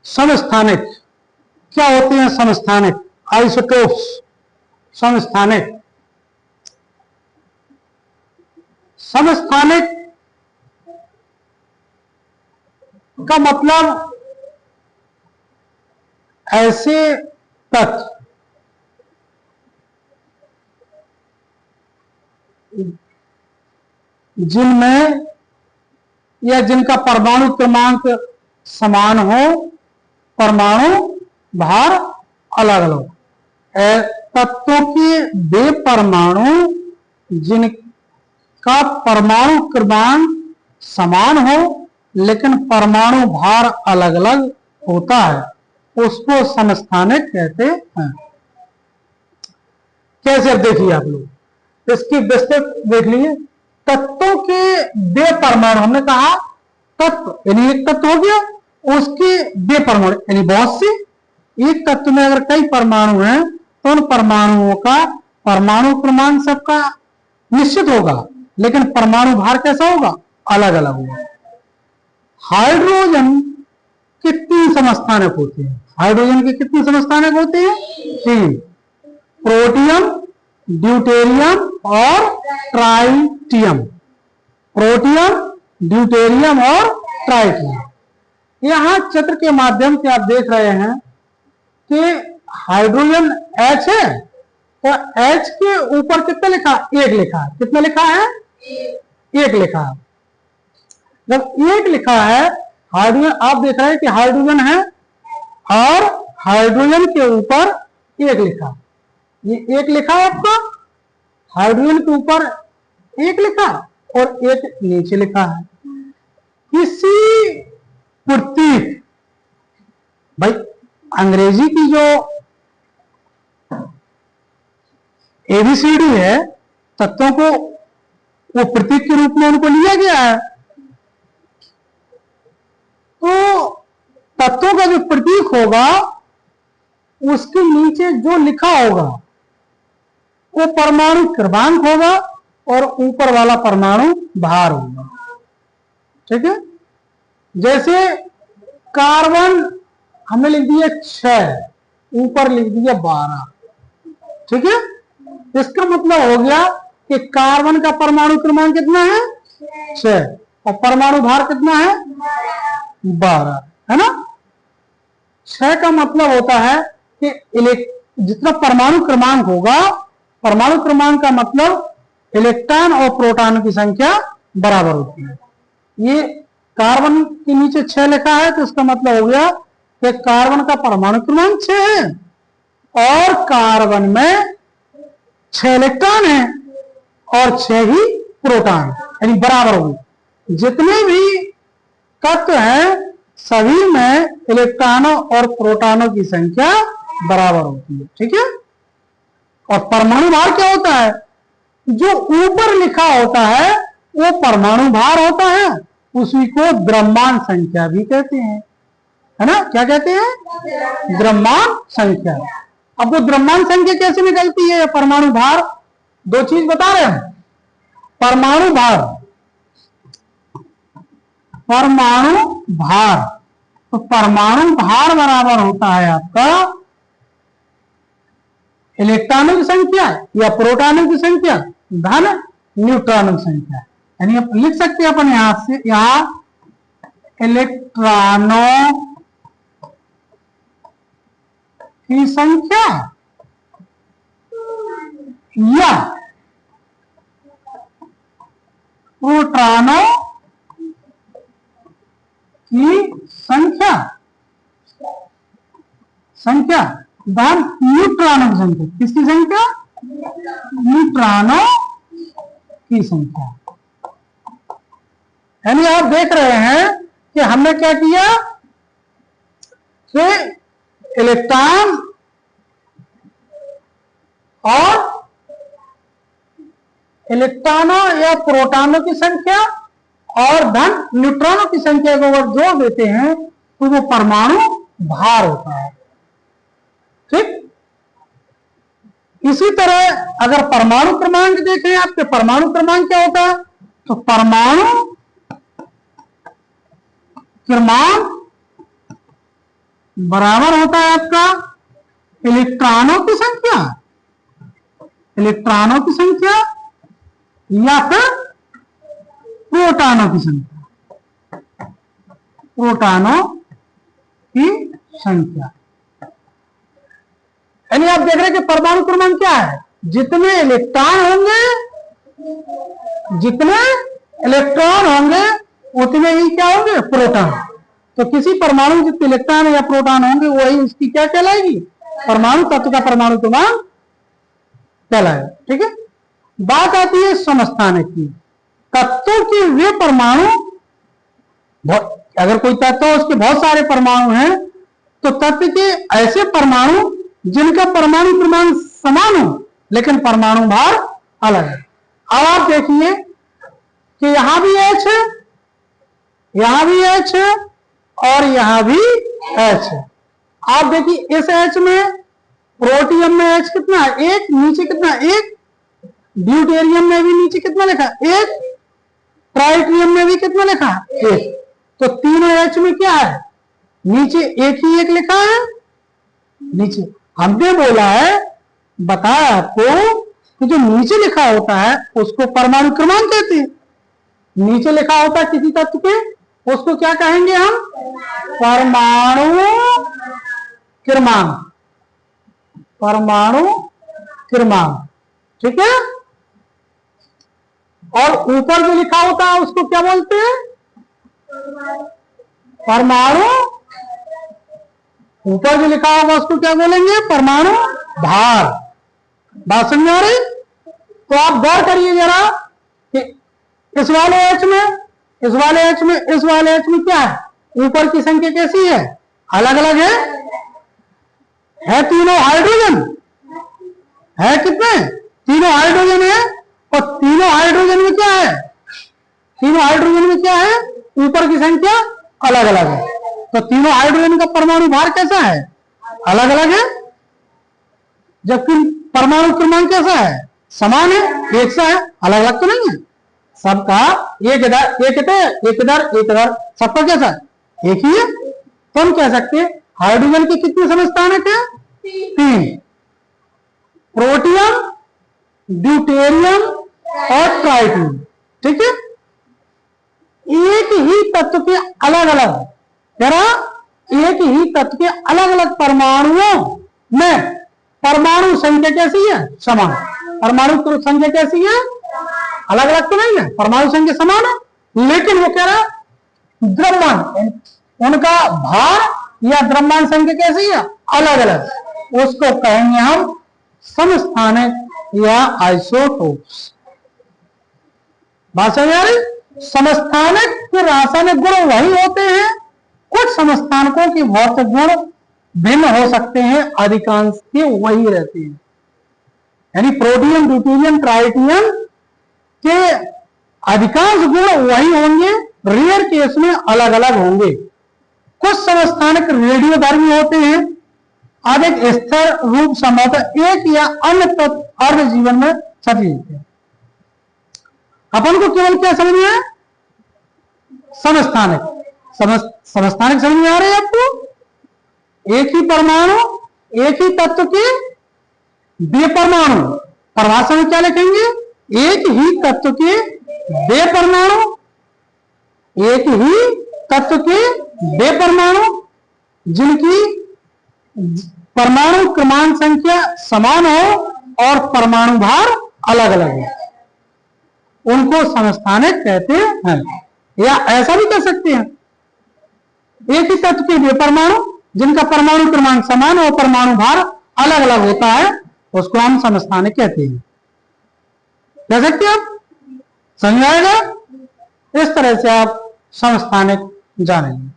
समस्थानिक क्या होते हैं? समस्थानिक आइसोटोप्स, समस्थानिक। समस्थानिक का मतलब ऐसे तत्व जिनमें या जिनका परमाणु क्रमांक समान हो, परमाणु भार अलग अलग। तत्वों के वे परमाणु जिनका परमाणु क्रमांक समान हो लेकिन परमाणु भार अलग अलग होता है, उसको समस्थानिक कहते हैं। कैसे? अब देखिए आप लोग इसकी विस्तृत देख लीजिए। तत्वों के वे परमाणु, हमने कहा तत्व यानी एक तत्व हो गया, उसके वे परमाणु यानी बहुत से। एक तत्व में अगर कई परमाणु हैं तो उन परमाणुओं का परमाणु क्रमांक सबका निश्चित होगा लेकिन परमाणु भार कैसा होगा? अलग अलग होगा। हाइड्रोजन के 3 समस्थानिक होते हैं। हाइड्रोजन के कितने समस्थानिक होते हैं? 3। प्रोटियम, ड्यूटेरियम और ट्राइटियम। प्रोटियम, ड्यूटेरियम और ट्राइटियम। यहां चित्र के माध्यम से आप देख रहे हैं कि हाइड्रोजन H है और H के ऊपर कितना लिखा? 1 लिखा है। कितना लिखा है? 1 लिखा है। जब 1 लिखा है हाइड्रोजन, आप देख रहे हैं कि हाइड्रोजन है और हाइड्रोजन के ऊपर 1 लिखा। ये 1 लिखा है आपका, हाइड्रोजन के ऊपर 1 लिखा और 1 नीचे लिखा है। किसी प्रतीक, भाई अंग्रेजी की जो एबीसीडी है, तत्वों को वो प्रतीक के रूप में उनको लिया गया है। तो तत्वों का जो प्रतीक होगा उसके नीचे जो लिखा होगा वो परमाणु क्रमांक होगा और ऊपर वाला परमाणु भार होगा। ठीक है? जैसे कार्बन हमने लिख दिया 6, ऊपर लिख दिया 12। ठीक है? इसका मतलब हो गया कि कार्बन का परमाणु क्रमांक कितना है? 6 और परमाणु भार कितना है? 12, है ना? 6 का मतलब होता है कि जितना परमाणु क्रमांक होगा, परमाणु क्रमांक का मतलब इलेक्ट्रॉन और प्रोटॉन की संख्या बराबर होती है। ये कार्बन के नीचे 6 लिखा है तो इसका मतलब हो गया कि कार्बन का परमाणु क्रमांक 6 है और कार्बन में 6 इलेक्ट्रॉन है और 6 ही प्रोटॉन, यानी बराबर होगी। जितने भी तत्व हैं सभी में इलेक्ट्रॉनों और प्रोटॉनों की संख्या बराबर होती है। ठीक है? और परमाणु भार क्या होता है? जो ऊपर लिखा होता है वो परमाणु भार होता है, उसी को द्रव्यमान संख्या भी कहते हैं, है ना? क्या कहते हैं? द्रव्यमान संख्या। अब वो द्रव्यमान संख्या कैसे निकलती है? परमाणु भार, 2 चीज बता रहे हैं। परमाणु भार, परमाणु भार, तो परमाणु भार बराबर होता है आपका इलेक्ट्रॉनों की संख्या या प्रोटॉनों की संख्या धन न्यूट्रॉनों की संख्या। यानी आप लिख सकते हैं अपन यहां से, यहां इलेक्ट्रॉनों की संख्या या प्रोटॉनों की संख्या धन न्यूट्रॉनों की संख्या। किसकी संख्या? न्यूट्रॉनों की संख्या। यानी आप देख रहे हैं कि हमने क्या किया कि इलेक्ट्रॉन और इलेक्ट्रॉनों या प्रोटॉनों की संख्या और धन न्यूट्रॉनों की संख्या को अगर जोड़ देते हैं तो वो परमाणु भार होता है। ठीक? इसी तरह अगर परमाणु क्रमांक देखें, आपके परमाणु क्रमांक क्या होता है? तो परमाणु क्रमांक बराबर होता है आपका इलेक्ट्रॉनों की संख्या, इलेक्ट्रॉनों की संख्या या फिर प्रोटॉनों की संख्या, प्रोटॉनों की संख्या। यानी आप देख रहे हैं कि परमाणु क्रमांक क्या है, जितने इलेक्ट्रॉन होंगे, जितने इलेक्ट्रॉन होंगे उतने ही क्या होंगे, प्रोटॉन। तो किसी परमाणु में जितने इलेक्ट्रॉन या प्रोटॉन होंगे वही उसकी क्या कहलाएगी, परमाणु तत्व का परमाणु क्रमांक कहलाएगा। ठीक है, बात आती है समस्थानिक की। तत्वों के वे परमाणु, अगर कोई तत्व उसके बहुत सारे परमाणु हैं तो तत्व के ऐसे परमाणु जिनका परमाणु क्रमांक समान हो लेकिन परमाणु भार अलग है। अब आप देखिए कि यहां भी H है, यहां भी H है और यहां भी H है। आप देखिए इस H में, प्रोटियम में H कितना है, एक, नीचे कितना, एक, ड्यूटेरियम में भी नीचे कितना लिखा, एक, ट्राइटियम में भी कितना लिखा है, एक। तो तीनों H में क्या है, नीचे एक ही एक लिखा है। नीचे हमने बोला है, बताया आपको कि जो नीचे लिखा होता है उसको परमाणु क्रमांक कहते हैं। नीचे लिखा होता है किसी तत्व के, उसको क्या कहेंगे हम, परमाणु क्रमांक, परमाणु क्रमांक। ठीक है, और ऊपर जो लिखा होता है उसको क्या बोलते हैं, परमाणु, ऊपर जो लिखा होगा उसको क्या बोलेंगे, परमाणु भार। बात समझ आ रही? तो आप गौर करिए जरा कि इस वाले H में, इस वाले H में, इस वाले H में क्या है, ऊपर की संख्या कैसी है, अलग अलग है तीनों हाइड्रोजन, है कितने, तीनों हाइड्रोजन है। और तीनों हाइड्रोजन में क्या है, तीनों हाइड्रोजन में क्या है, ऊपर की संख्या अलग अलग है। तो तीनों हाइड्रोजन का परमाणु भार कैसा है, अलग अलग है, जबकि परमाणु क्रमांक कैसा है, समान है, एक सा है, अलग अलग तो नहीं है। सबका एक इधर, एक इधर, एक इधर, एक इधर, सबका कैसा है, एक ही है। तो हम कह सकते हैं हाइड्रोजन के कितने समस्थानिक है, 3, प्रोटियम, ड्यूटेरियम और ट्राइटियम। ठीक है, एक ही तत्व के अलग अलग, जरा एक ही तत्व के अलग अलग परमाणुओं में परमाणु संख्या कैसी है, समान। परमाणु संख्या कैसी है, अलग अलग तो नहीं है, परमाणु संख्या समान है, लेकिन वो कह रहा है द्रव्यमान, उनका भार या द्रव्यमान संख्या कैसी है, अलग अलग। उसको कहेंगे हम समस्थानिक या आइसोटोप्स। बात समझ आ रही? समस्थानिक के रासायनिक गुण वही होते हैं, कुछ समस्थानिकों के भौतिक गुण भिन्न हो सकते हैं, अधिकांश के वही रहते हैं। यानी प्रोटियम, ड्यूटेरियम, ट्राइटियम के अधिकांश गुण वही होंगे, रेयर केस में अलग अलग होंगे। कुछ समस्थानिक रेडियोधर्मी होते हैं, अधिक स्थिर रूप संभवतः एक या अन्य तत्व अर्ध जीवन में सती हैं। अपन को केवल क्या समझ में है, समस्थानिक, समस्थानिक समझ में आ रहे हैं आपको, एक ही परमाणु, एक ही तत्व के वे परमाणु, परिभाषा में क्या लिखेंगे, एक ही तत्व के वे परमाणु, एक ही तत्व के वे परमाणु जिनकी परमाणु क्रमांक संख्या समान हो और परमाणु भार अलग अलग है, उनको समस्थानिक कहते हैं। या ऐसा भी कह सकते हैं, एक ही तत्व के वे परमाणु जिनका परमाणु क्रमांक समान और परमाणु भार अलग अलग होता है, उसको हम समस्थानिक कहते हैं। कह सकते हैं आप, समझ आएगा? इस तरह से आप समस्थानिक जानेंगे।